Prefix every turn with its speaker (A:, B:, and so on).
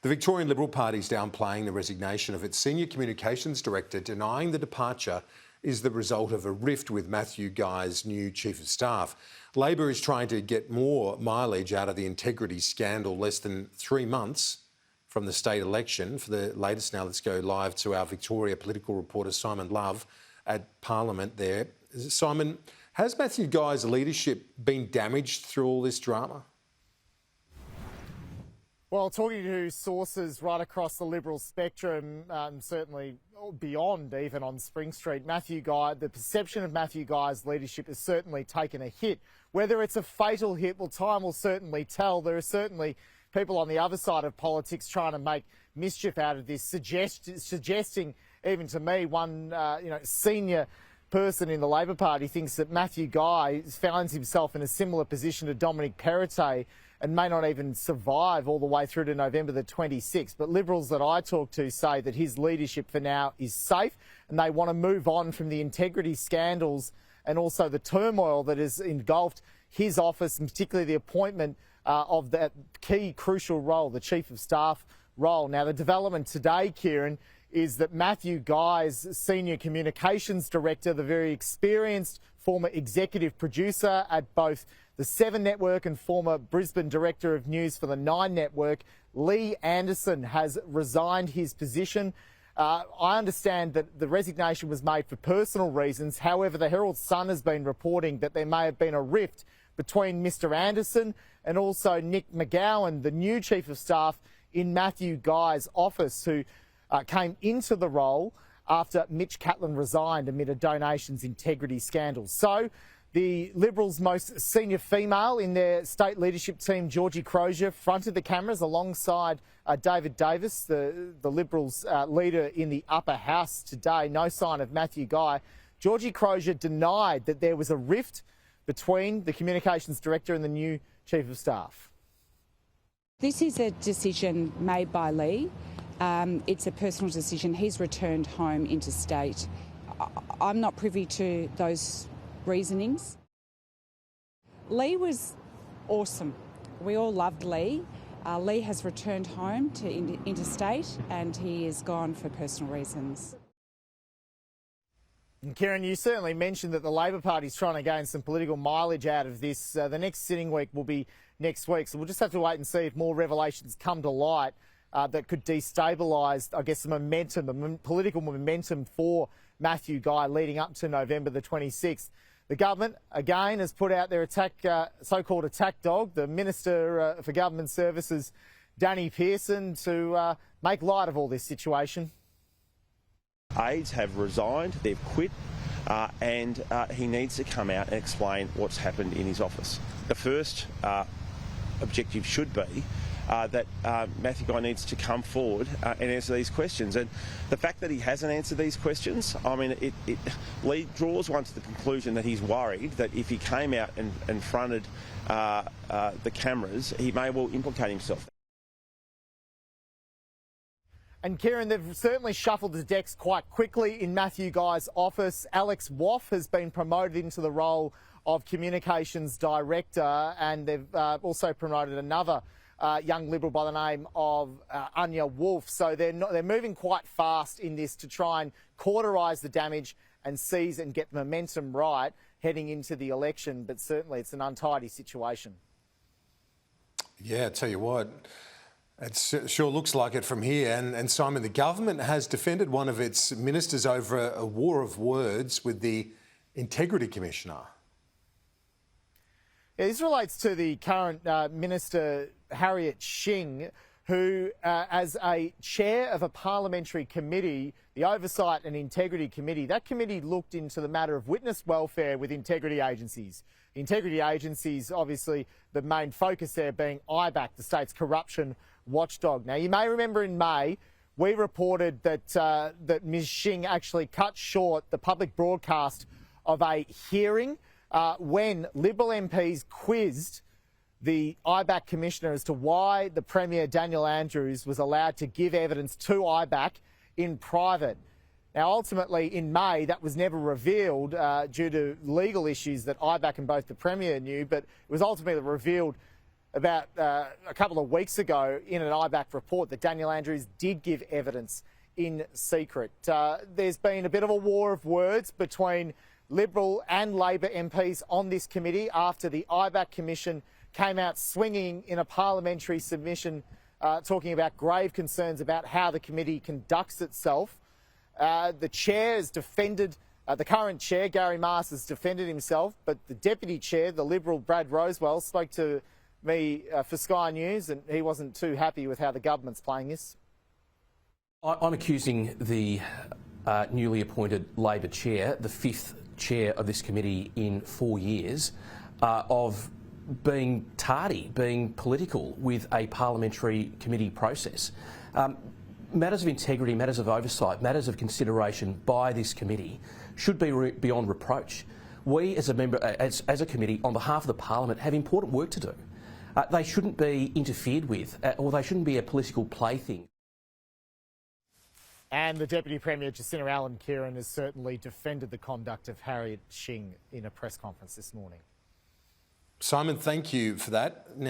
A: The Victorian Liberal Party is downplaying the resignation of its senior communications director, denying the departure is the result of a rift with Matthew Guy's new chief of staff. Labor is trying to get more mileage out of the integrity scandal less than 3 months from the state election. For the latest now, let's go live to our Victoria political reporter, Simon Love, at Parliament there. Simon, has Matthew Guy's leadership been damaged through all this drama?
B: Well, talking to sources right across the Liberal spectrum, certainly beyond even on Spring Street, the perception of Matthew Guy's leadership has certainly taken a hit. Whether it's a fatal hit, well, time will certainly tell. There are certainly people on the other side of politics trying to make mischief out of this, suggesting, even to me, one senior person in the Labor Party thinks that Matthew Guy finds himself in a similar position to Dominic Perrottet and may not even survive all the way through to November the 26th. But Liberals that I talk to say that his leadership for now is safe and they want to move on from the integrity scandals and also the turmoil that has engulfed his office, and particularly the appointment of that key crucial role, the Chief of Staff role. Now, the development today, Kieran, is that Matthew Guy's senior communications director, the very experienced former executive producer at both the 7 Network and former Brisbane director of news for the 9 Network, Lee Anderson, has resigned his position. I understand that the resignation was made for personal reasons. However, the Herald Sun has been reporting that there may have been a rift between Mr Anderson and also Nick McGowan, the new Chief of Staff in Matthew Guy's office, who came into the role after Mitch Catlin resigned amid a donations integrity scandal. So the Liberals' most senior female in their state leadership team, Georgie Crozier, fronted the cameras alongside David Davis, the Liberals' leader in the upper house today. No sign of Matthew Guy. Georgie Crozier denied that there was a rift between the communications director and the new chief of staff.
C: This is a decision made by Lee. It's a personal decision. He's returned home interstate. I'm not privy to those reasonings. Lee was awesome. We all loved Lee. Lee has returned home to interstate and he is gone for personal reasons.
B: And Kieran, you certainly mentioned that the Labor Party is trying to gain some political mileage out of this. The next sitting week will be next week, so we'll just have to wait and see if more revelations come to light that could destabilise, I guess, the momentum, the political momentum for Matthew Guy leading up to November the 26th. The government, again, has put out their so-called attack dog, the Minister for Government Services, Danny Pearson, to make light of all this situation.
D: Aides have resigned, they've quit, and he needs to come out and explain what's happened in his office. The first objective should be that Matthew Guy needs to come forward and answer these questions. And the fact that he hasn't answered these questions, I mean, it draws one to the conclusion that he's worried that if he came out and fronted the cameras, he may well implicate himself.
B: And Kieran, they've certainly shuffled the decks quite quickly in Matthew Guy's office. Alex Woff has been promoted into the role of communications director, and they've also promoted another young Liberal by the name of Anya Wolf. So they're moving quite fast in this to try and cauterise the damage and seize and get the momentum right heading into the election. But certainly it's an untidy situation.
A: Yeah, I tell you what, it sure looks like it from here. And Simon, the government has defended one of its ministers over a war of words with the Integrity Commissioner.
B: Yeah, this relates to the current Minister, Harriet Shing, who, as a chair of a parliamentary committee, the Oversight and Integrity Committee, that committee looked into the matter of witness welfare with integrity agencies. The integrity agencies, obviously, the main focus there being IBAC, the state's corruption watchdog. Now, you may remember in May, we reported that that Ms Shing actually cut short the public broadcast of a hearing when Liberal MPs quizzed the IBAC Commissioner as to why the Premier, Daniel Andrews, was allowed to give evidence to IBAC in private. Now, ultimately, in May, that was never revealed due to legal issues that IBAC and both the Premier knew, but it was ultimately revealed about a couple of weeks ago in an IBAC report that Daniel Andrews did give evidence in secret. There's been a bit of a war of words between Liberal and Labor MPs on this committee after the IBAC Commission came out swinging in a parliamentary submission talking about grave concerns about how the committee conducts itself. The chair has defended, the current chair, Gary Mars, has defended himself, but the deputy chair, the Liberal Brad Rosewell, spoke to me for Sky News, and he wasn't too happy with how the government's playing this.
E: I'm accusing the newly appointed Labor chair, the fifth chair of this committee in 4 years, of being tardy, being political with a parliamentary committee process. Matters of integrity, matters of oversight, matters of consideration by this committee should be beyond reproach. We, as a committee, on behalf of the Parliament, have important work to do. They shouldn't be interfered with, or they shouldn't be a political plaything.
B: And the Deputy Premier, Jacinta Allen-Keiran, has certainly defended the conduct of Harriet Shing in a press conference this morning.
A: Simon, thank you for that. Now